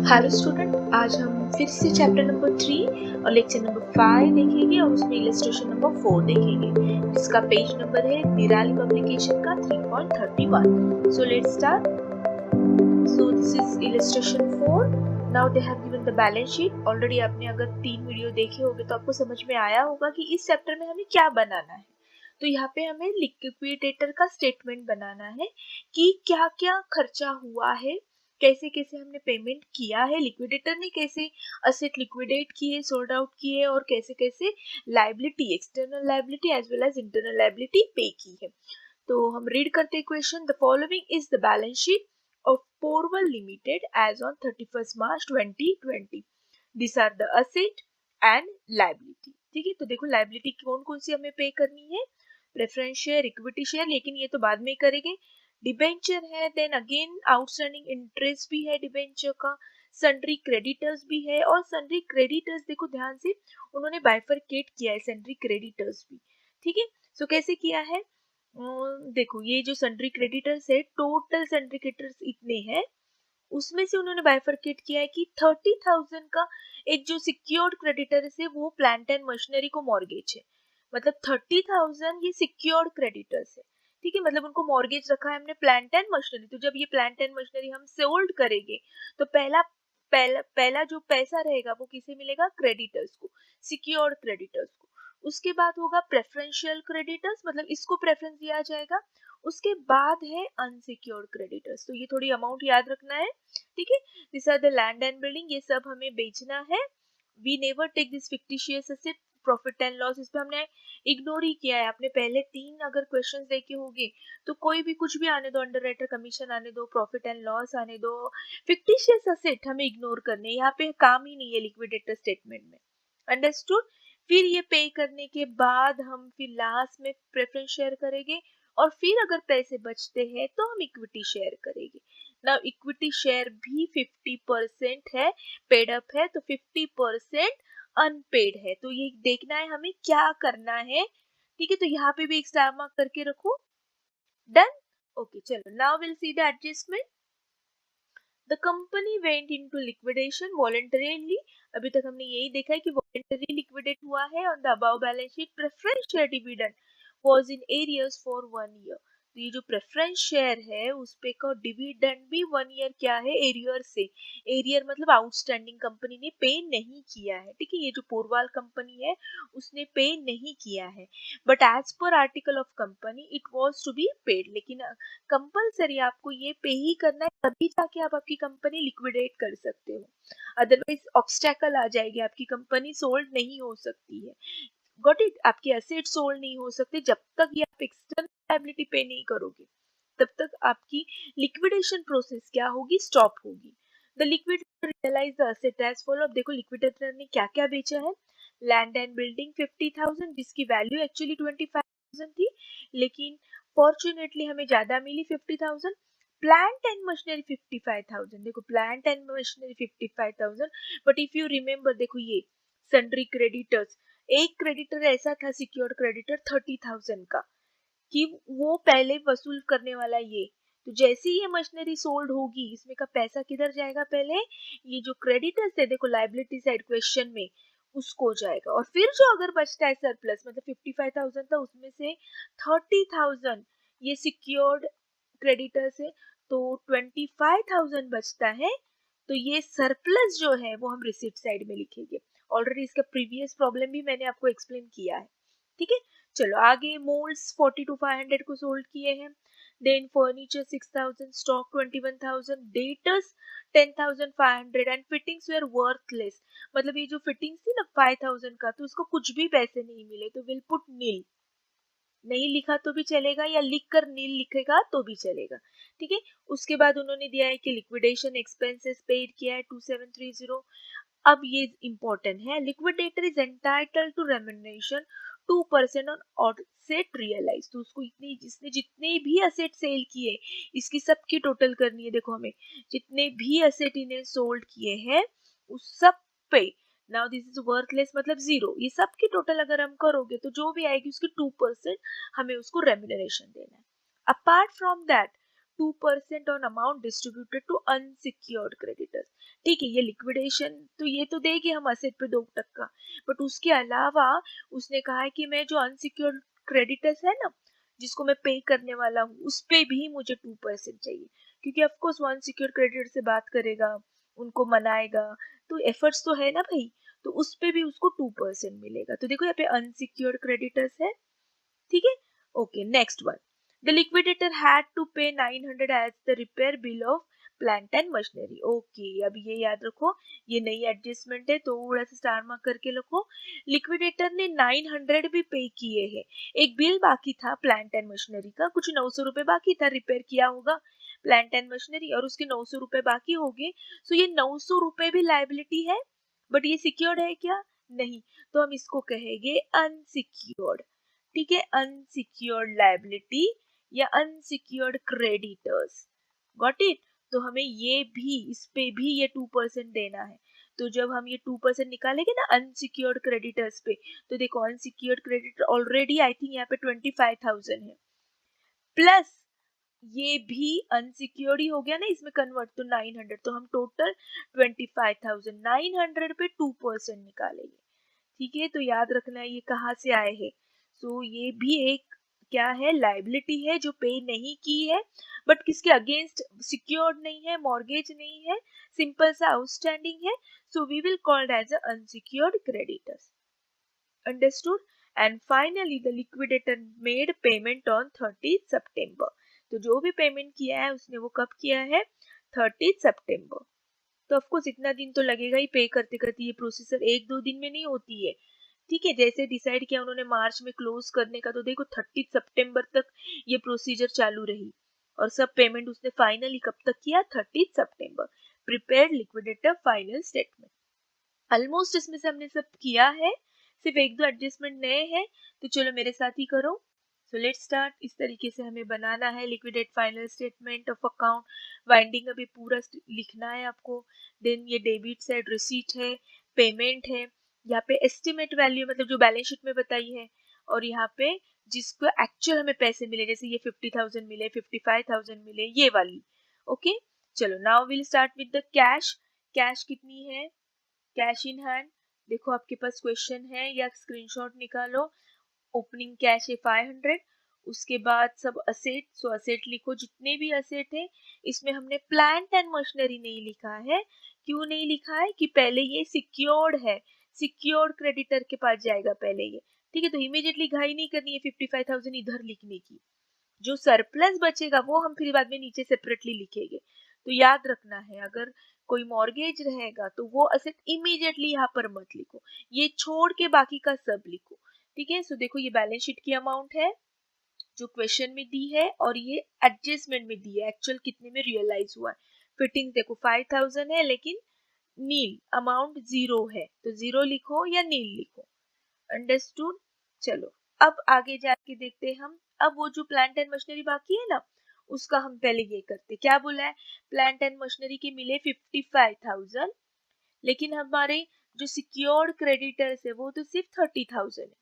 Hello student, आज हम फिर से चैप्टर नंबर 3 और लेक्चर नंबर 5 देखेंगे और उसमें इलस्ट्रेशन नंबर 4 देखेंगे, जिसका पेज नंबर है निराली पब्लिकेशन का 3.31. So let's start. So this is illustration 4. Now they have given the balance sheet. Already आपने अगर 3 वीडियो देखे होंगे तो आपको समझ में आया होगा कि इस चैप्टर में हमें क्या बनाना है. तो यहाँ पे हमें लिक्विडेटर का स्टेटमेंट बनाना है कि क्या क्या खर्चा हुआ है, कैसे कैसे हमने पेमेंट किया है, लिक्विडेटर ने कैसे असेट लिक्विडेट किए, सोल्ड आउट किए और कैसे कैसे liability, external liability as well as internal liability pay की है. तो हम रीड करते हैं question. The following is the balance sheet of Porwal limited as on 31st March 2020. This are the asset and liability. ठीक है, तो देखो लायबिलिटी कौन कौन सी हमें पे करनी है. प्रेफरेंस शेयर, इक्विटी शेयर, लेकिन ये तो बाद में करेंगे. डिबेंचर है, देन अगेन आउटस्टैंडिंग इंटरेस्ट भी है डिबेंचर का, सन्ड्री क्रेडिटर्स भी है. और सन्ड्री क्रेडिटर्स देखो ध्यान से उन्होंने बाइफरकेट किया है सन्ड्री क्रेडिटर्स भी. ठीक है, सो कैसे किया है. देखो ये जो सन्ड्री क्रेडिटर्स है, टोटल सन्ड्री क्रेडिटर्स इतने हैं, उसमें से उन्होंने बाइफरकेट किया है कि 30,000 का एक जो सिक्योर्ड क्रेडिटर है वो प्लांट एंड मशीनरी को मॉर्गेज है. मतलब 30,000 ये सिक्योर्ड क्रेडिटर्स है. ठीक है, मतलब उनको मॉर्गेज रखा है हमने प्लांट एंड मशीनरी. तो जब ये प्लांट एंड मशीनरी हम सोल्ड करेंगे तो पहला जो पैसा रहेगा वो किसे मिलेगा, क्रेडिटर्स को, सिक्योर्ड क्रेडिटर्स को. उसके बाद होगा प्रेफरेंशियल क्रेडिटर्स, मतलब इसको प्रेफरेंस दिया जाएगा. उसके बाद है अनसिक्योर्ड क्रेडिटर्स. तो ये थोड़ी अमाउंट याद रखना है. ठीक है, this are the land and building, ये सब हमें बेचना है. We never take this fictitious asset, profit and loss इस पे हमने इग्नोर ही किया है. आपने पहले 3 अगर क्वेश्चंस देखे होंगे तो कोई भी कुछ भी आने दो, अंडरराइटर कमीशन आने दो, प्रॉफिट एंड लॉस आने दो, फिक्टिशियस एसेट हमें इग्नोर करने, यहाँ पे काम ही नहीं है लिक्विडेटर स्टेटमेंट में. अंडरस्टूड. फिर ये पे करने के बाद हम फिर लास्ट में प्रेफरेंस शेयर करेंगे और फिर अगर पैसे बचते हैं तो हम इक्विटी शेयर करेंगे. ना इक्विटी शेयर भी 50% है, पेड अप है, तो 50% अनपेड है. तो ये देखना है हमें क्या करना है. ठीक है, तो यहाँ पे भी एक स्टार मार्क करके रखो. डन. ओके, चलो now will see the adjustment. The company went into liquidation voluntarily. अभी तक हमने यही देखा है कि वॉलंटरी लिक्विडेट हुआ है. On the above balance sheet preference share dividend was in arrears for 1 year. तो ये जो प्रेफरेंस शेयर है उस पे का डिविडेंड भी 1 ईयर क्या है, एरियर से. एरियर मतलब आउटस्टैंडिंग, कंपनी ने पे नहीं किया है. ठीक है, ये जो पोरवाल कंपनी है उसने पे नहीं किया है. But as per article of company it was to be paid. लेकिन कंपलसरी आपको ये पे ही करना है, तभी जाके आप आपकी कंपनी लिक्विडेट कर सकते हो. अदरवाइज ऑब्स्टेकल आ जाएगी, आपकी कंपनी सोल्ड नहीं हो सकती है. Got it. आपके एसेट सोल्ड नहीं हो सकते जब तक ये आप एक्सटर्नल लायबिलिटी पे नहीं करोगे. तब तक आपकी लिक्विडेशन प्रोसेस क्या होगी, स्टॉप होगी. The liquidator realise the asset as follow. अब देखो लिक्विडेटर ने क्या क्या बेचा है. लैंड एंड बिल्डिंग 50,000 जिसकी वैल्यू एक्चुअली 25,000 थी, लेकिन फॉर्चुनेटली हमें ज्यादा मिली 50,000. Plant and machinery 55,000. देखो plant and machinery 55,000. But if you remember, देखो ये सन्ड्री क्रेडिटर्स, एक क्रेडिटर ऐसा था सिक्योर्ड क्रेडिटर 30,000 का कि वो पहले वसूल करने वाला ये. तो जैसे ही ये मशीनरी सोल्ड होगी इसमें का पैसा किधर जाएगा, पहले ये जो क्रेडिटर्स है देखो लायबिलिटी साइड क्वेश्चन में उसको जाएगा. और फिर जो अगर बचता है सरप्लस, मतलब 55,000 था उसमें से 30,000 ये सिक्योर्ड क्रेडिटर्स है, तो 25,000 बचता है. तो ये सरप्लस जो है वो हम रिसिप्ट साइड में लिखेंगे. ऑलरेडी इसका प्रीवियस प्रॉब्लम भी मैंने आपको एक्सप्लेन किया है. ठीक है, चलो आगे. मोल्ड्स 40 to 500 को सोल्ड किए हैं. Then furniture 6,000, stock 21,000, debtors 10,500 and fittings were worthless. मतलब ये जो फिटिंग्स थी ना 5,000 का, तो उसको कुछ भी पैसे नहीं मिले, तो विल पुट नील. नहीं लिखा तो भी चलेगा या लिख कर नील लिखेगा तो भी चलेगा. ठीक है, उसके बाद उन्होंने दिया है कि लिक्विडेशन एक्सपेंसेस पेड किया है 2730. अब ये इंपॉर्टेंट है. Liquidator is entitled to remuneration 2% on asset realise. तो उसको इतनी, जिसने जितने भी असेट सेल किए इसकी सबकी टोटल करनी है. देखो हमें जितने भी असेट इन्हें सोल्ड किए हैं उस सब पे, नाउ दिस इज वर्थलेस मतलब जीरो, ये सब की टोटल अगर हम करोगे तो जो भी आएगी उसकी 2% हमें उसको रेम्युनरेशन देना है. Apart from that 2% on amount distributed to unsecured creditors. ठीक है, ये लिक्विडेशन तो ये तो देगी हम असेट पे 2%, बट उसके अलावा उसने कहा है कि मैं जो अनसिक्योर्ड क्रेडिटर्स है ना, जिसको मैं पे करने वाला हूँ, उस पे भी मुझे 2% चाहिए, क्योंकि ऑफकोर्स वो अनसिक्योर्ड क्रेडिटर से बात करेगा, उनको मनाएगा, तो एफर्ट्स तो है ना भाई, तो उस पे भी उसको 2% मिलेगा। तो देखो यहाँ पे अनसिक्योर्ड क्रेडिटर्स है, ठीक है। Okay, next one, the liquidator had to pay 900 as the repair bill of plant and machinery. Okay, अब ये याद रखो, ये नई एडजस्टमेंट है, तो थोड़ा सा स्टार मार्क करके रखो। लिक्विडेटर ने 900 भी पे किए हैं, एक बिल बाकी था प्लांट एंड मशीनरी का, कुछ 900 रुपए बाकी था, रिपेयर किया होगा प्लांट एंड मशीनरी, और उसके 900 रुपए बाकी हो गए। सो ये 900 रुपए भी लायबिलिटी है, बट ये सिक्योर्ड है क्या? नहीं, तो हम इसको कहेंगे अनसिक्योर्ड। ठीक है, अनसिक्योर्ड लायबिलिटी या अनसिक्योर्ड क्रेडिटर्स। Got it? तो हमें ये भी, इस पे भी ये 2% देना है। तो जब हम ये 2% निकालेंगे ना अनसिक्योर्ड क्रेडिटर्स पे, तो देखो unsecured creditor already I think यहाँ पे 25,000 है, प्लस ये भी अनसिक्योर्ड ही हो गया ना इसमें कन्वर्ट, तो 900, तो हम टोटल 25,000 900 पे 2% निकालेंगे। ठीक है, तो याद रखना है ये कहाँ से आए हैं। सो ये भी एक क्या है, लाइबिलिटी है जो पे नहीं की है, बट किसके अगेंस्ट, सिक्योर्ड नहीं है, मॉर्गेज नहीं है, सिंपल सा आउटस्टैंडिंग है, so we will called as a unsecured creditors. Understood? And finally the liquidator made payment on 30 September. तो जो भी पेमेंट किया है उसने वो कब किया है? 30 सितंबर। तो ऑफकोर्स इतना दिन तो लगेगा ही पे करते करते, ये प्रोसेसर एक दो दिन में नहीं होती है। ठीक है, जैसे डिसाइड किया उन्होंने मार्च में क्लोज करने का, तो देखो 30 सितंबर तक ये प्रोसीजर चालू रही, और सब पेमेंट उसने फाइनली कब तक किया? 30 सितंबर। Prepared liquidator final statement. Almost इसमें से हमने सब किया है, सिर्फ एक दो एडजस्टमेंट नए हैं, तो चलो मेरे साथ ही करो। So let's start. इस तरीके से हमें बनाना है liquidate final statement of account, winding अभी पूरा लिखना है आपको। देन ये डेबिट साइड रिसीट है, पेमेंट है, यहाँ पे एस्टिमेट वैल्यू मतलब जो बैलेंस शीट में बताई है, और यहाँ पे जिसको एक्चुअल हमें पैसे मिले, जैसे ये 50,000 मिले, 55,000 मिले, ये वाली। ओके, चलो now will start with the cash. Cash कितनी है? कैश इन हैंड, देखो आपके पास क्वेश्चन है या स्क्रीनशॉट निकालो। ओपनिंग कैश है 500, उसके बाद सब असेट, सो असेट लिखो जितने भी असेट है। इसमें हमने प्लांट एंड मशीनरी नहीं लिखा है, क्यों नहीं लिखा है? कि पहले ये सिक्योर्ड है, सिक्योर्ड क्रेडिटर के पास जाएगा पहले ये। ठीक है, तो इमीडिएटली घाई नहीं करनी है 55,000 इधर लिखने की, जो सरप्लस बचेगा वो हम फिर बाद में नीचे सेपरेटली लिखेंगे। तो याद रखना है, अगर कोई मॉर्गेज रहेगा तो वो असेट इमीडिएटली यहाँ पर मत लिखो, ये छोड़ के बाकी का सब लिखो। ठीक है, सो देखो ये बैलेंस शीट की अमाउंट है जो क्वेश्चन में दी है, और ये एडजस्टमेंट में दी है, एक्चुअल कितने में रियलाइज हुआ है। फिटिंग देखो 5,000 है, लेकिन नील अमाउंट 0 है, तो 0 लिखो या नील लिखो। अंडरस्टूड? चलो अब आगे जाके देखते हैं हम। अब वो जो प्लांट एंड मशीनरी बाकी है ना, उसका हम पहले ये करते, क्या बोला है? प्लांट एंड मशीनरी के मिले 55,000, लेकिन हमारे जो सिक्योर्ड क्रेडिटर्स है वो तो सिर्फ 30,000 है,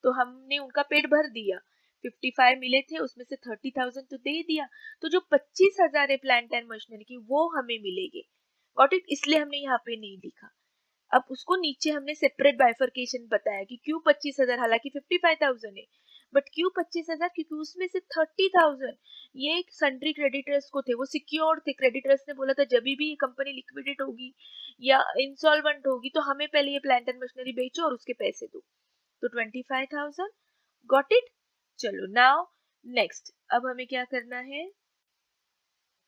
तो हमने उनका पेट भर दिया। 55 मिले थे, उसमें से 30,000 तो दे दिया, तो जो 25,000 है प्लांट एंड मशीनरी की वो हमें मिलेंगे। Got it? इसलिए हमने यहाँ पे नहीं लिखा। अब उसको नीचे हमने सेपरेट बाइफर्केशन बताया कि क्यों 25,000, हालांकि 55,000 है, बट क्यों 25,000? क्योंकि उसमें से 30,000 ये सन्ड्री क्रेडिटर्स को थे, वो सिक्योर्ड थे। क्रेडिटर्स ने बोला था जब भी ये कंपनी लिक्विडेट होगी या इंसॉल्वेंट होगी तो हमें पहले ये प्लांट एंड मशीनरी बेचो और उसके पैसे दो, तो 25,000। Got it? चलो नाउ नेक्स्ट, अब हमें क्या करना है?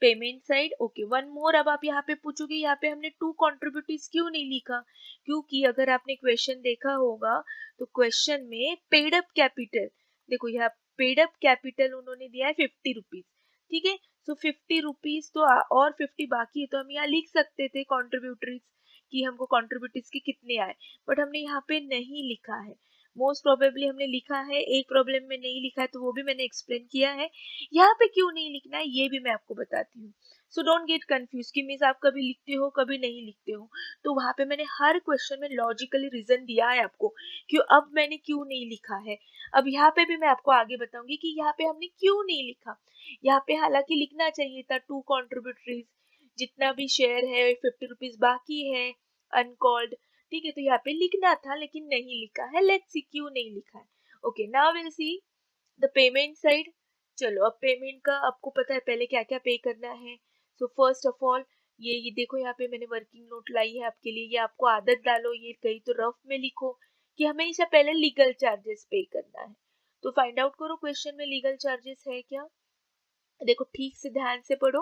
Payment side. Okay, one more. अब आप यहाँ पे पूछोगे यहाँ पे हमने टू कॉन्ट्रीब्यूटर्स क्यों नहीं लिखा? क्योंकि अगर आपने क्वेश्चन देखा होगा तो क्वेश्चन में पेड अप कैपिटल, देखो यहाँ पेड अप कैपिटल उन्होंने दिया है 50 रुपीज। ठीक है, सो 50 रुपीज तो और 50 बाकी है, तो हम यहाँ लिख सकते थे कॉन्ट्रीब्यूटर्स कि हमको कॉन्ट्रीब्यूटर्स के कितने आए, बट हमने यहाँ पे नहीं लिखा है। मोस्ट प्रोबेबली हमने लिखा है, एक प्रॉब्लम में नहीं लिखा है, तो वो भी मैंने एक्सप्लेन किया है। यहाँ पे क्यों नहीं लिखना है ये भी मैं आपको बताती हूँ। सो डोंट गेट कंफ्यूज कि मीन्स आप कभी लिखते हो कभी नहीं लिखते हो। तो वहां पे मैंने हर क्वेश्चन में लॉजिकली रीजन दिया है आपको कि अब मैंने क्यों नहीं लिखा है। अब यहाँ पे भी मैं आपको आगे बताऊंगी कि यहाँ पे हमने क्यों नहीं लिखा। यहाँ पे हालांकि लिखना चाहिए था 2 कॉन्ट्रीब्यूटरीज, जितना भी शेयर है 50 रुपीज बाकी है अनकॉल्ड, ठीक है, तो यहाँ पे लिखना था लेकिन नहीं लिखा है। लेट्स सी क्यों नहीं लिखा है। Okay, now will see the payment side. चलो अब पेमेंट का आपको पता है पहले क्या क्या पे करना है। सो फर्स्ट ऑफ ऑल ये देखो यहाँ पे मैंने वर्किंग नोट लाई है आपके लिए। ये आपको आदत डालो, ये कहीं तो रफ में लिखो कि हमेशा पहले लीगल चार्जेस पे करना है। तो फाइंड आउट करो क्वेश्चन में लीगल चार्जेस है क्या। देखो ठीक से ध्यान से पढ़ो,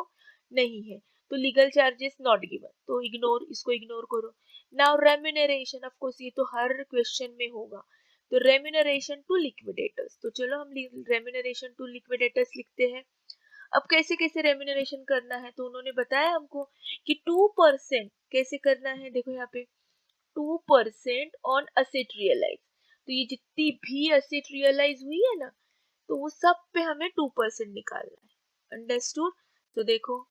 नहीं है तो लीगल चार्जेस नॉट गिवन, तो इग्नोर, इसको इग्नोर करो। नाउ रेम्यूनरेशन, ऑफ कोर्स ये तो हर क्वेश्चन में होगा। तो रेम्यूनरेशन टू लिक्विडेटर्स, तो चलो हम रेम्यूनरेशन टू लिक्विडेटर्स लिखते हैं। अब कैसे कैसे रेम्यूनरेशन करना है, तो उन्होंने बताया हमको कि 2% कैसे करना है। देखो यहाँ पे 2% ऑन असेट रियलाइज, तो ये जितनी भी असेट रियलाइज हुई है ना, तो वो सब पे हमें 2% निकालना है। अंडरस्टूड। तो देखो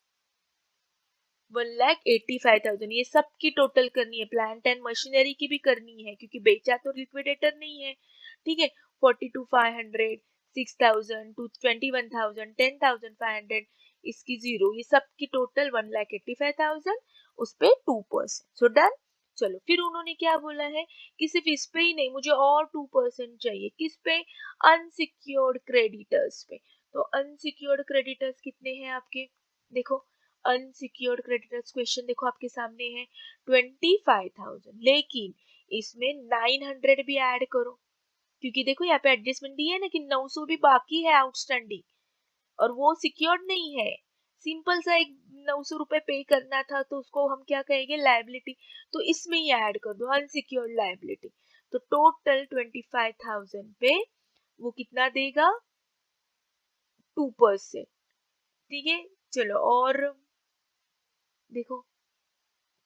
1,85,000 ये सब की टोटल करनी है, प्लांट एंड मशीनरी की भी करनी है क्योंकि बेचा तो लिक्विडेटर नहीं है, ठीक है। 42,500, 6,000 टू 21,000, 10,500, इसकी जीरो, ये सब की टोटल 1,85,000, उस पे 2%। So done. चलो फिर उन्होंने क्या बोला है कि सिर्फ इस पे ही नहीं, मुझे और 2% चाहिए। किस पे? अनसिक्योर्ड क्रेडिटर्स पे। तो अनसिक्योर्ड क्रेडिटर्स कितने हैं आपके, देखो अनसिक्योर्ड क्रेडिटर्स क्वेश्चन देखो आपके सामने है 25,000, लेकिन इसमें 900 भी ऐड करो क्योंकि देखो यहाँ पे एडजस्टमेंट दी है ना कि 900 भी बाकी है आउटस्टैंडिंग और वो सिक्योर्ड नहीं है। सिंपल सा एक 900 रुपए पे करना था तो उसको हम क्या कहेंगे, लायबिलिटी। तो इसमें ही ऐड कर दो अनसिक्योर्ड लायबिलिटी। तो टोटल 25,000 पे वो कितना देगा, 2%, ठीक है। चलो और देखो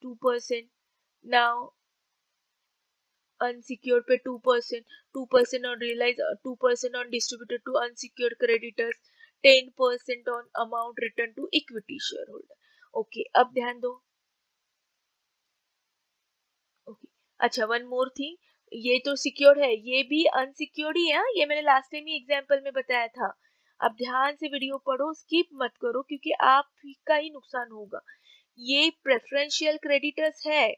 2%, now unsecured pay 2%, 2% on realise, 2% on distributed to unsecured creditors, 10% on amount return to equity share holder. Okay, अब ध्यान दो। ओके, अच्छा वन मोर थिंग, ये तो सिक्योर्ड है, ये भी अनसिक्योर्ड ही है, ये मैंने लास्ट टाइम ही एग्जांपल में बताया था। अब ध्यान से वीडियो पढ़ो, स्किप मत करो क्योंकि आपका ही नुकसान होगा। ये प्रेफरेंशियल क्रेडिटर्स है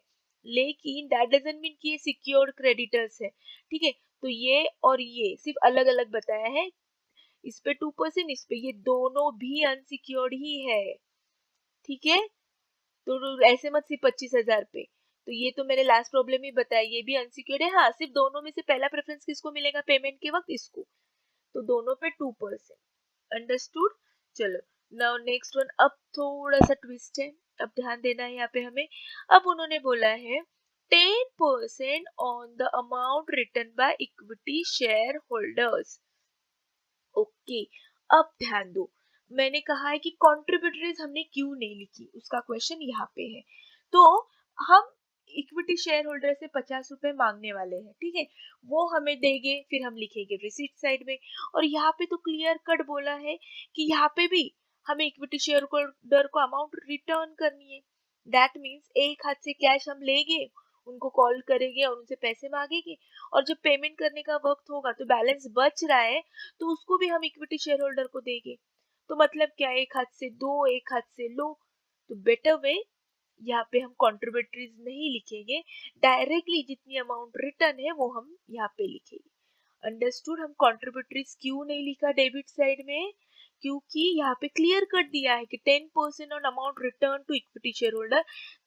लेकिन दैट डजंट मीन कि ये सिक्योर्ड क्रेडिटर्स है, ठीक है। तो ये और ये सिर्फ अलग अलग बताया है, इस पे 2%, इस पे, ये दोनों भी अनसिक्योर्ड ही है, ठीक है। तो ऐसे मत सिर्फ 25,000 पे, तो ये तो मैंने लास्ट प्रॉब्लम ही बताया, ये भी अनसिक्योर्ड है। हाँ, सिर्फ दोनों में से पहला प्रेफरेंस किसको मिलेगा पेमेंट के वक्त, इसको। तो दोनों पे 2%। अंडरस्टूड। चलो नाउ नेक्स्ट वन, अब थोड़ा सा ट्विस्ट है, अब ध्यान देना है यहाँ पे हमें। अब उन्होंने बोला है 10% on the amount return by equity share holders. Okay, अब ध्यान दो, मैंने कहा है कि कॉन्ट्रीब्यूटरीज हमने क्यों नहीं लिखी, उसका क्वेश्चन यहाँ पे है। तो हम इक्विटी शेयर होल्डर से 50 रुपए मांगने वाले हैं, ठीक है, वो हमें देंगे, फिर हम लिखेंगे रिसीट साइड में। और यहाँ पे तो क्लियर कट बोला है कि यहाँ पे भी हमें इक्विटी शेयर होल्डर को अमाउंट रिटर्न करनी है। दैट मीन्स एक हाथ से कैश हम लेंगे, उनको कॉल करेंगे और उनसे पैसे मांगेंगे, और जब पेमेंट करने का वक्त होगा तो बैलेंस बच रहा है तो उसको भी हम इक्विटी शेयर होल्डर को देंगे। तो मतलब क्या, एक हाथ से दो एक हाथ से लो। तो बेटर वे, यहाँ पे हम कॉन्ट्रीब्यूटरीज नहीं लिखेंगे, डायरेक्टली जितनी अमाउंट रिटर्न है वो हम यहाँ पे लिखेंगे। अंडरस्टूड। हम कॉन्ट्रीब्यूटरीज क्यों नहीं लिखा डेबिट साइड में, क्योंकि यहाँ पे क्लियर कर दिया है कि 10% on amount return to equity share holder,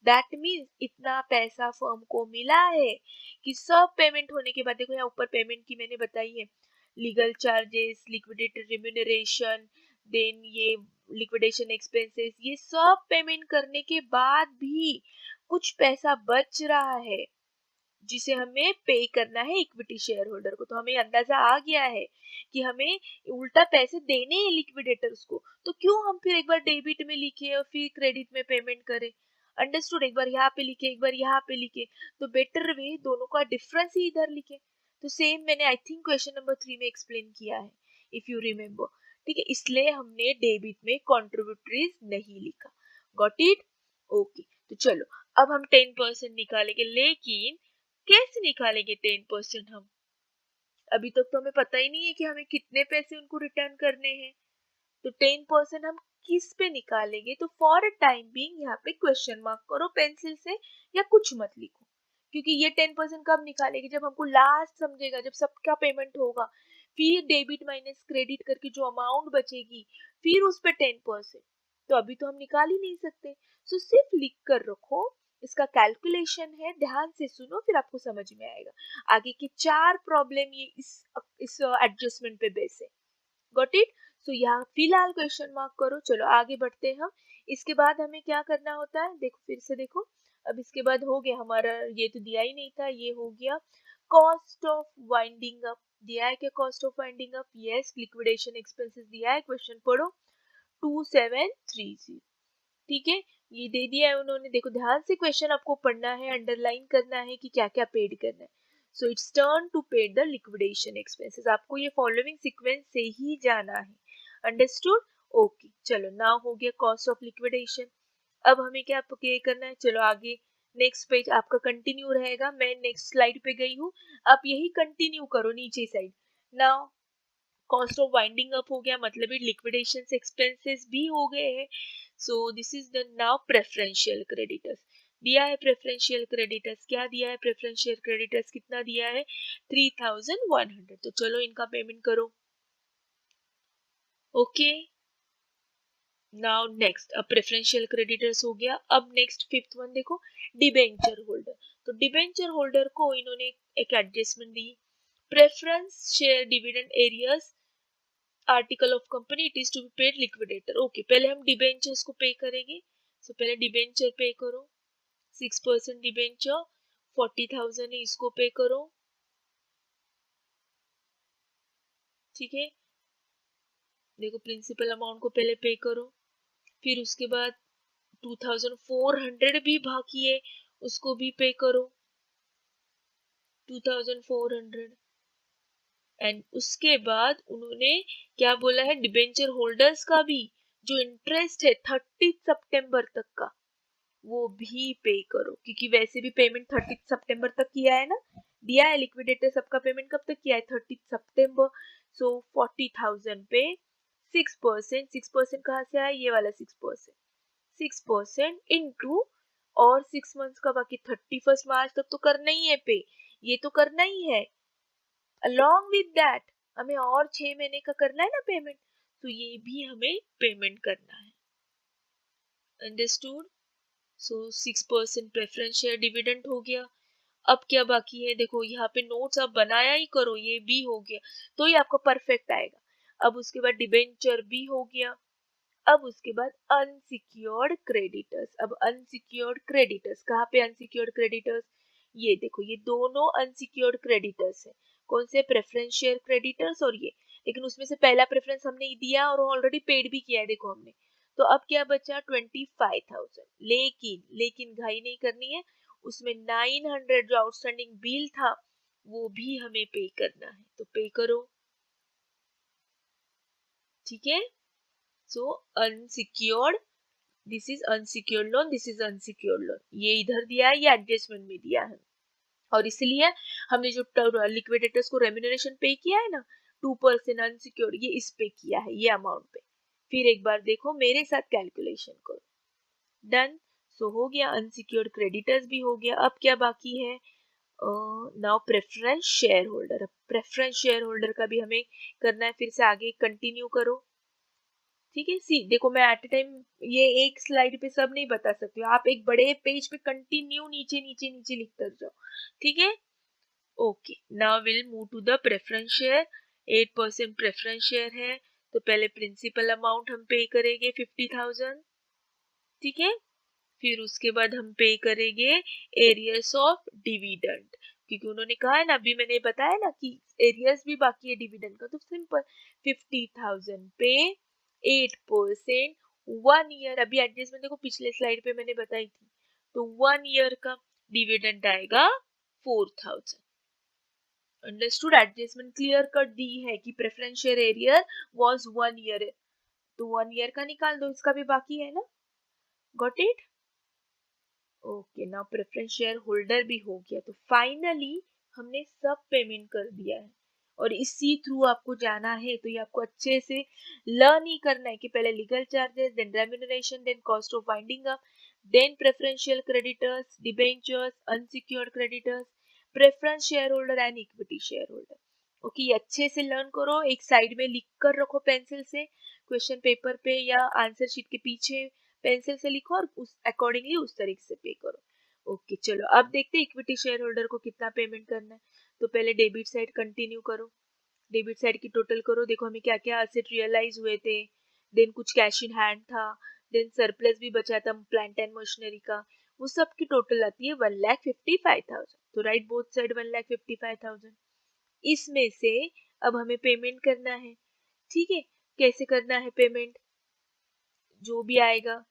that means इतना पैसा फर्म को मिला है कि सब पेमेंट होने के बाद, देखो यहाँ ऊपर पेमेंट की मैंने बताई है, legal charges, liquidator remuneration, then ये लिक्विडेशन एक्सपेंसेस, ये सब पेमेंट करने के बाद भी कुछ पैसा बच रहा है जिसे हमें पे करना है इक्विटी शेयर होल्डर को। तो हमें अंदाजा आ गया है कि हमें उल्टा पैसे देने हैं लिक्विडेटर्स को, तो क्यों हम फिर एक बार डेबिट में लिखे और फिर क्रेडिट में पेमेंट करें। अंडरस्टूड। एक बार यहाँ पे लिखे एक बार यहाँ पे लिखे, तो बेटर वे दोनों का डिफरेंस ही इधर लिखे। तो सेम मैंने आई थिंक क्वेश्चन नंबर 3 में एक्सप्लेन किया है, इफ यू रिमेम्बर, ठीक है। इसलिए हमने डेबिट में कॉन्ट्रीब्यूटरीज नहीं लिखा। Got it? ओके, तो चलो अब हम 10% निकालेंगे, लेकिन कैसे निकालेंगे 10% हम? अभी तक तो हमें पता ही नहीं है कि हमें कितने पैसे उनको रिटर्न करने हैं। तो 10% हम किस पे निकालेंगे? तो फॉर अ टाइम बीइंग यहाँ पे क्वेश्चन मार्क करो पेंसिल से, या कुछ मत लिखो, क्योंकि ये 10% कब निकालेंगे? जब हमको लास्ट समझेगा, जब सबका पेमेंट होगा, फिर डेबिट माइनस क्रेडिट करके जो अमाउंट बचेगी, फिर उस पे 10%। तो अभी तो हम निकाल ही नहीं सकते। सो सिर्फ लिख कर रखो, इसका कैलकुलेशन है, ध्यान से सुनो, फिर आपको समझ में आएगा। आगे की 4 प्रॉब्लम ये इस एडजस्टमेंट पे बेस है। Got it? सो यहाँ फिलहाल क्वेश्चन मार्क करो। चलो आगे बढ़ते हैं हम। इसके बाद हमें क्या करना होता है, देखो फिर से देखो। अब इसके बाद हो गया हमारा, ये तो दिया ही नहीं था, ये हो गया कॉस्ट ऑफ वाइंडिंग अप। दिया है क्या cost of winding up? Yes. Liquidation expenses दिया है, क्वेश्चन पढ़ो 2730। ठीक है, ये दे दिया है उन्होंने। देखो ध्यान से क्वेश्चन आपको पढ़ना है, अंडरलाइन करना है कि क्या क्या पेड करना है। So it's turn to paid the liquidation expenses. आपको ये फॉलोइंग सीक्वेंस से ही जाना है। अंडरस्टूड? ओके, चलो नाउ हो गया कॉस्ट ऑफ लिक्विडेशन। अब हमें क्या पे करना है? चलो आगे नेक्स्ट पेज आपका कंटिन्यू रहेगा। मैं नेक्स्ट स्लाइड पे गई हूँ, आप यही कंटिन्यू करो नीचे side. Now cost of winding up हो गया, मतलब लिक्विडेशन एक्सपेंसेस भी हो गए हैं। So this is the now preferential creditors. दिया है प्रेफरेंशियल क्रेडिटर्स, क्या दिया है प्रेफरेंशियल क्रेडिटर्स, कितना दिया है? 3100। तो चलो इनका पेमेंट करो। ओके, नाउ नेक्स्ट, अब प्रेफरेंशियल क्रेडिटर्स हो गया। अब नेक्स्ट फिफ्थ वन देखो, डिबेंचर होल्डर। तो डिबेंचर होल्डर को इन्होंने एक एडजस्टमेंट दी, preference share dividend arrears article of company it is to be paid liquidator. Okay, पहले हम डिबेंचर्स को पे करेंगे। सो पहले डिबेंचर पे करो, 6% डिबेंचर 40,000 है, इसको पे करो। ठीक है, देखो प्रिंसिपल अमाउंट को पहले पे करो, फिर उसके बाद 2400 भी बाकी है, उसको भी पे करो 2400। एंड उसके बाद उन्होंने क्या बोला है, डिबेंचर होल्डर्स का भी जो इंटरेस्ट है 30 सितंबर तक का, वो भी पे करो, क्योंकि वैसे भी पेमेंट 30 सितंबर तक किया है ना, दिया है लिक्विडेटर सबका पेमेंट कब तक किया है? 30 सितंबर। सो 40,000 पे 6%, 6% कहाँ से आया? ये वाला 6%, 6% इनटू, और 6 मंथ्स का बाकी 31 मार्च तक तो करना ही है पे, ये तो करना ही है। अलोंग विद दैट हमें और 6 महीने का करना है ना पेमेंट, तो ये भी हमें पेमेंट करना है। अंडरस्टूड? सो 6% प्रेफरेंस शेयर डिविडेंड हो गया। अब क्या बाकी है? देखो यहाँ पे नोट्स आप बनाया ही करो, ये भी हो गया तो ही आपको परफेक्ट आएगा। अब उसके बाद डिबेंचर भी हो गया। अब उसके बाद अनसिक्योर्ड क्रेडिटर्स। अब अनसिक्योर्ड क्रेडिटर्स कहाँ पे? अनसिक्योर्ड क्रेडिटर्स ये देखो, ये दोनों अनसिक्योर्ड क्रेडिटर्स है। कौन से? प्रेफरेंस शेयर क्रेडिटर्स और ये। लेकिन उसमें से पहला प्रेफरेंस हमने दिया और ऑलरेडी पेड भी किया है, देखो हमने। तो अब क्या बचा? 25,000। लेकिन लेकिन घाई नहीं करनी है, उसमें 900 जो आउटस्टैंडिंग बिल था वो भी हमें पे करना है, तो पे करो। ठीक है, so unsecured, this is unsecured loan, this is unsecured loan, ये इधर दिया है, ये एडजस्टमेंट में दिया है। और इसलिए हमने जो लिक्विडेटर्स को रेम्यूनरेशन पे किया है ना 2% अनसिक्योर्ड, ये इस पे किया है, ये अमाउंट पे। फिर एक बार देखो मेरे साथ कैलकुलेशन करो। डन। सो हो गया, अनसिक्योर्ड क्रेडिटर्स भी हो गया। अब क्या बाकी है? Now preference share holder. Preference share holder का भी हमें करना है, फिर से आगे कंटिन्यू करो। ठीक है, सी देखो मैं एट ए टाइम ये एक स्लाइड पे सब नहीं बता सकती हूँ, आप एक बड़े पेज पे कंटिन्यू नीचे नीचे नीचे लिखते जाओ। ठीक है, okay, now will move to the preference share. 8% preference share है, तो पहले प्रिंसिपल अमाउंट हम पे करेंगे 50,000। ठीक है, फिर उसके बाद हम पे करेंगे एरियर्स ऑफ डिविडेंड, क्योंकि उन्होंने कहा है ना, अभी मैंने बताया ना कि एरियर्स भी बाकी है डिविडेंड का, तो सिंपल 50,000 पे 8%, 1 ईयर। अभी एडजस्टमेंट देखो पिछले स्लाइड पे मैंने बताई थी, तो 1 ईयर का डिविडेंड आएगा 4,000। अंडरस्टूड? एडजस्टमेंट क्लियर कर दी है कि preference share arrear was 1 year, तो 1 ईयर का निकाल दो, इसका भी बाकी है ना। Got it? Okay, now preference share holder भी हो गया। तो फाइनली हमने सब पेमेंट कर दिया है और इसी थ्रू आपको जाना है। तो ये आपको अच्छे से लर्न ही करना है कि पहले legal charges, then remuneration, then cost of winding up, then preferential creditors, debentures, unsecured creditors, preference share holder and equity share holder. Okay, ये अच्छे से लर्न करो, एक साइड में लिख कर रखो पेंसिल से, क्वेश्चन पेपर पे या आंसर शीट के पीछे पेंसिल से लिखो और उस अकॉर्डिंगली उस तरीके से पे करो। ओके, चलो अब देखते हैं इक्विटी शेयर होल्डर को कितना पेमेंट करना है। तो पहले डेबिट साइड कंटिन्यू करो, डेबिट साइड की टोटल करो। देखो हमें क्या क्या असेट रियलाइज हुए थे, देन कुछ कैश इन हैंड था, देन सरप्लस भी बचा था प्लांट एंड मशीनरी का, वो सब की टोटल आती है 1,55,000। तो राइट बोथ साइड 1,55,000। इसमें से अब हमें पेमेंट करना है। ठीक है, कैसे करना है पेमेंट, जो भी आएगा,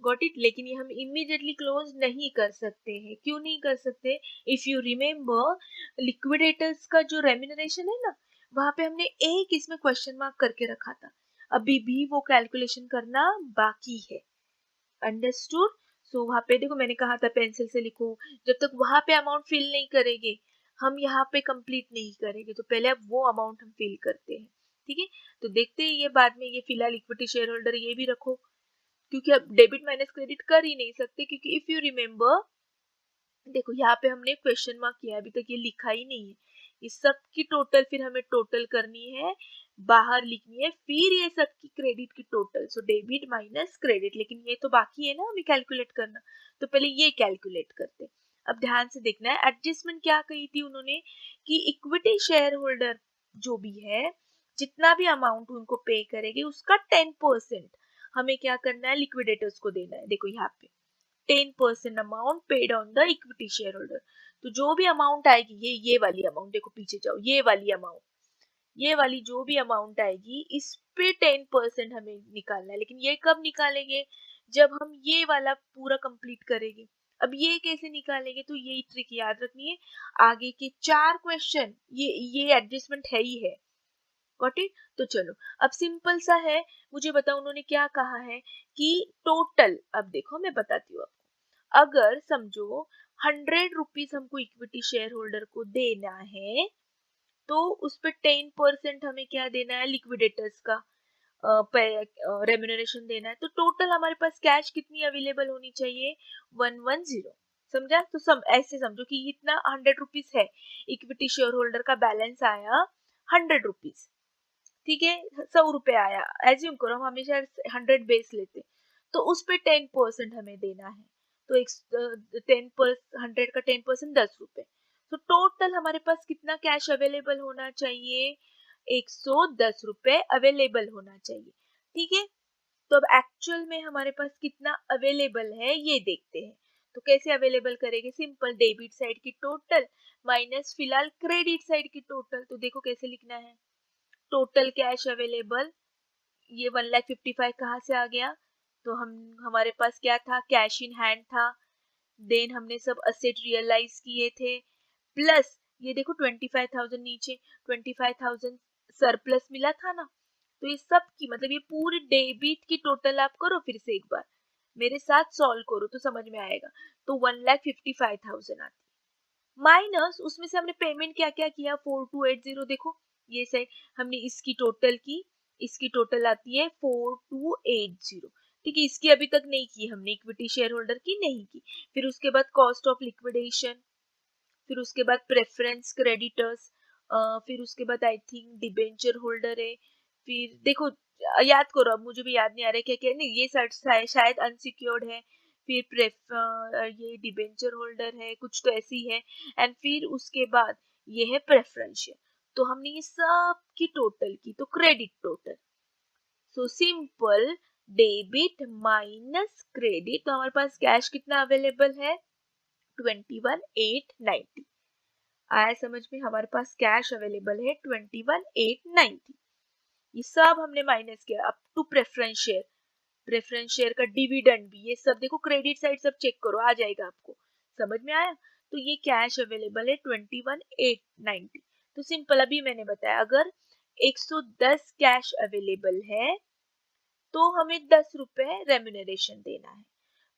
गॉट इट। लेकिन ये हम इमीडिएटली क्लोज नहीं कर सकते हैं। क्यों नहीं कर सकते? इफ यू रिमेम्बर, लिक्विडेटर्स का जो रेम्यूनरेशन है ना, वहां पे हमने एक इसमें क्वेश्चन मार्क करके रखा था, अभी भी वो कैलकुलेशन करना बाकी है। अंडरस्टूड? सो वहां पे देखो मैंने कहा था पेंसिल से लिखो, जब तक वहां पे अमाउंट फिल नहीं करेंगे हम यहाँ पे कंप्लीट नहीं करेंगे। तो पहले अब वो अमाउंट हम फिल करते हैं। ठीक है, तो देखते हैं ये बाद में। ये फिलहाल इक्विटी शेयर होल्डर ये भी रखो, क्योंकि अब डेबिट माइनस क्रेडिट कर ही नहीं सकते, क्योंकि इफ यू रिमेम्बर, देखो यहाँ पे हमने क्वेश्चन मार्क किया, अभी तक ये लिखा ही नहीं है। इस सब की टोटल फिर हमें टोटल करनी है, बाहर लिखनी है, फिर ये सब की क्रेडिट की total. So debit minus credit, लेकिन ये तो बाकी है ना हमें कैलकुलेट करना। तो पहले ये कैलकुलेट करते। अब ध्यान से देखना है एडजस्टमेंट क्या कही थी उन्होंने, कि इक्विटी शेयर होल्डर जो भी है, जितना भी अमाउंट उनको पे करेगी उसका 10% हमें क्या करना है, लिक्विडेटर्स को देना है। देखो यहाँ पे 10% amount paid on the equity share holder. तो जो भी अमाउंट आएगी, ये वाली अमाउंट, देखो पीछे जाओ, ये वाली अमाउंट, ये वाली जो भी अमाउंट आएगी इस पे 10% हमें निकालना है। लेकिन ये कब निकालेंगे, जब हम ये वाला पूरा कंप्लीट करेंगे। अब ये कैसे निकालेंगे, तो ये ट्रिक याद रखनी है। आगे के 4 क्वेश्चन ये एडजस्टमेंट है ही है। Got it? तो चलो अब सिंपल सा है। मुझे बताओ उन्होंने क्या कहा है कि टोटल, अब देखो मैं बताती हूँ आपको। अगर समझो 100 रुपीज हमको इक्विटी शेयर होल्डर को देना है, तो उस पर 10% हमें क्या देना है, लिक्विडेटर्स का रेम्यूनरेशन देना है। तो टोटल हमारे पास कैश कितनी अवेलेबल होनी चाहिए, 110। समझा? तो ऐसे समझो कि इतना 100 रुपीज है, इक्विटी शेयर होल्डर का बैलेंस आया 100 रुपीज। ठीक है, 100 रुपए आया, एज्यूम करो, हम हमेशा 100 बेस लेते, तो उस पे 10% हमें देना है। तो एक 10%, 100 का 10% 10 रुपए। तो टोटल हमारे पास कितना कैश अवेलेबल होना चाहिए, 110 रुपए अवेलेबल होना चाहिए। ठीक है, तो अब एक्चुअल में हमारे पास कितना अवेलेबल है ये देखते हैं। तो कैसे अवेलेबल करेंगे, सिंपल, डेबिट साइड की टोटल माइनस फिलहाल क्रेडिट साइड की टोटल। तो देखो कैसे लिखना है, टोटल कैश अवेलेबल, ये 1,55,000 कहाँ से आ गया, तो हमारे पास क्या था, कैश इन हैंड था, देन हमने सब असेट रियलाइज किए थे, प्लस ये देखो 25,000 नीचे, 25,000 सरप्लस मिला था ना। तो ये सब की मतलब ये पूरी डेबिट की टोटल आप करो, फिर से एक बार मेरे साथ सॉल्व करो तो समझ में आएगा। तो 1,55,000 आती, माइनस उसमें से हमने पेमेंट क्या क्या किया, 4280। देखो ये सही, हमने इसकी टोटल की, इसकी टोटल आती है 4280। ठीक है, इसकी अभी तक नहीं की हमने, इक्विटी शेयर होल्डर की नहीं की। फिर उसके बाद कॉस्ट ऑफ लिक्विडेशन, फिर उसके बाद प्रेफरेंस क्रेडिटर्स, फिर उसके बाद आई थिंक डिबेंचर होल्डर है। फिर देखो याद करो, अब मुझे भी याद नहीं आ रहा है क्या क्या, नहीं ये शायद अनसिक्योर्ड है। फिर ये डिबेंचर होल्डर है, कुछ तो ऐसी है। एंड फिर उसके बाद ये है प्रेफरेंशियल। तो हमने ये सब की टोटल की, तो credit total. So simple, debit minus credit. तो हमारे पास कैश कितना अवेलेबल है, 21,890। आया समझ में, हमारे पास कैश अवेलेबल है 21,890। ये सब हमने माइनस किया up to preference share, preference share का डिविडेंड भी, ये सब देखो क्रेडिट साइड सब चेक करो, आ जाएगा आपको। समझ में आया? तो ये कैश अवेलेबल है 21,890। तो सिंपल, अभी मैंने बताया अगर 110 कैश अवेलेबल है तो हमें 10 रुपए रेम्यूनरेशन देना है।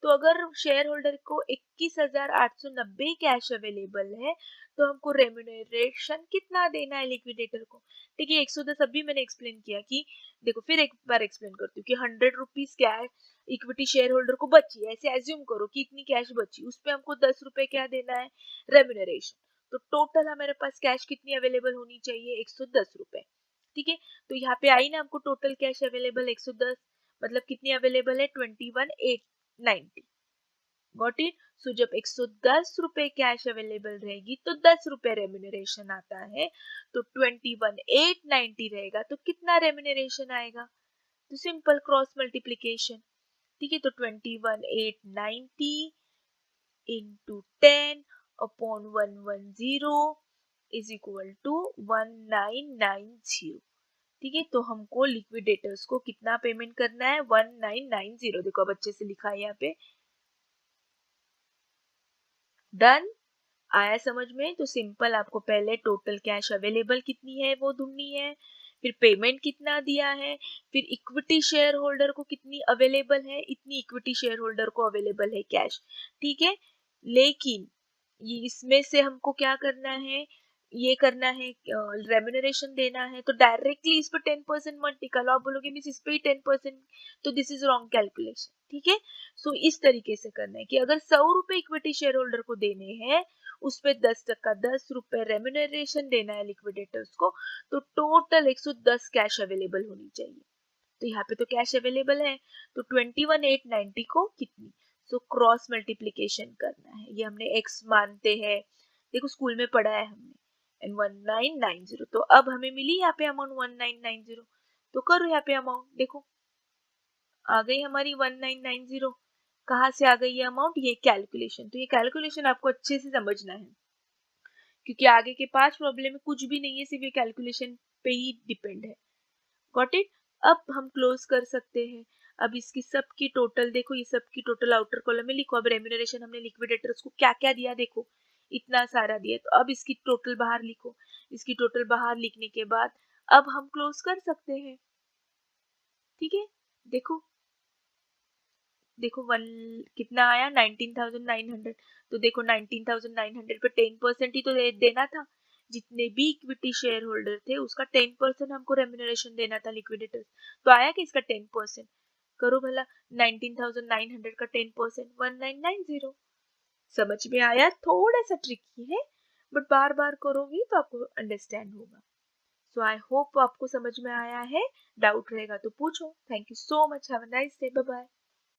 तो अगर शेयर होल्डर को 21,890 कैश अवेलेबल है तो हमको रेम्यूनरेशन कितना देना है लिक्विडेटर को। ठीक है, 110 अभी मैंने एक्सप्लेन किया कि देखो, फिर एक बार एक्सप्लेन करती हूँ कि 100 rupees cash equity share holder को बची, ऐसे एज्यूम करो कि इतनी कैश बची, उस पे हमको 10 रुपए क्या देना है, रेम्यूनरेशन। तो टोटल हमारे पास कैश कितनी अवेलेबल होनी चाहिए, 110 रुपए। ठीक है, तो यहाँ पे आई ना हमको टोटल कैश अवेलेबल 110, मतलब कितनी अवेलेबल है, 21,890। Got it. सो जब 110 रुपए कैश अवेलेबल रहेगी तो 10 रुपए रेम्यूनरेशन आता है, तो 21,890 रहेगा तो कितना रेम्यूनरेशन आएगा, तो सिंपल क्रॉस मल्टीप्लीकेशन। ठीक है, तो 21,890 into 10 upon 110 is equal to 1990। ठीक है, तो हमको लिक्विडेटर्स को कितना पेमेंट करना है, 1990। देखो अब अच्छे से लिखा है यहाँ पे। डन, आया समझ में। तो सिंपल आपको पहले टोटल कैश अवेलेबल कितनी है वो ढूंढनी है, फिर पेमेंट कितना दिया है, फिर इक्विटी शेयर होल्डर को कितनी अवेलेबल है, इतनी इक्विटी शेयर होल्डर को अवेलेबल है कैश। ठीक है, लेकिन ये इसमें से हमको क्या करना है, ये करना है, रेम्यूनरेशन देना है, तो डायरेक्टली इस पे 10% मत निकालो। आप बोलोगे मिस इस पे ही 10%, तो दिस इज रॉन्ग कैलकुलेशन। ठीक है, सो इस तरीके से करना है कि अगर 100 रुपए इक्विटी शेयर होल्डर को देने हैं, उस पे 10% 10 रुपए रेम्यूनरेशन देना है लिक्विडेटर्स को, तो टोटल 110 कैश अवेलेबल होनी चाहिए। तो यहाँ पे तो कैश अवेलेबल है, तो 21,890 को कितनी, सो क्रॉस मल्टीप्लीकेशन करना है। ये हमने x मानते हैं, देखो स्कूल में पढ़ा है हमने, एंड 1990। तो अब हमें मिली यहाँ पे अमाउंट 1990, तो करो यहाँ पे अमाउंट, देखो आ गई हमारी 1990। कहाँ से आ गई ये अमाउंट, ये कैलकुलेशन। तो ये कैलकुलेशन आपको अच्छे से समझना है, क्योंकि आगे के 5 प्रॉब्लम में कुछ भी नहीं है, सिर्फ ये कैलकुलेशन पे ही डिपेंड है। Got it. अब हम क्लोज कर सकते हैं। अब इसकी सबकी टोटल देखो, ये सबकी टोटल आउटर कॉलम में लिखो। अब रेम्यूनरेशन हमने लिक्विडेटर्स को क्या क्या दिया, देखो इतना सारा दिया, तो अब इसकी टोटल बाहर लिखो। इसकी टोटल बाहर लिखने के बाद अब हम क्लोज कर सकते हैं। ठीक है, देखो देखो वन कितना आया, 19,900। तो देखो 19,900 पे 10% ही तो देना था। जितने भी इक्विटी शेयर होल्डर थे उसका 10% हमको रेम्यूनरेशन देना था लिक्विडेटर्स। तो आया कि इसका 10%, करो भला 19,900 का 10% 1990। समझ में आया, थोड़ा सा ट्रिकी है, बट बार बार करोगी तो आपको अंडरस्टैंड होगा। सो आई होप आपको समझ में आया है। डाउट रहेगा तो पूछो। Thank you so much, have a nice day, bye bye.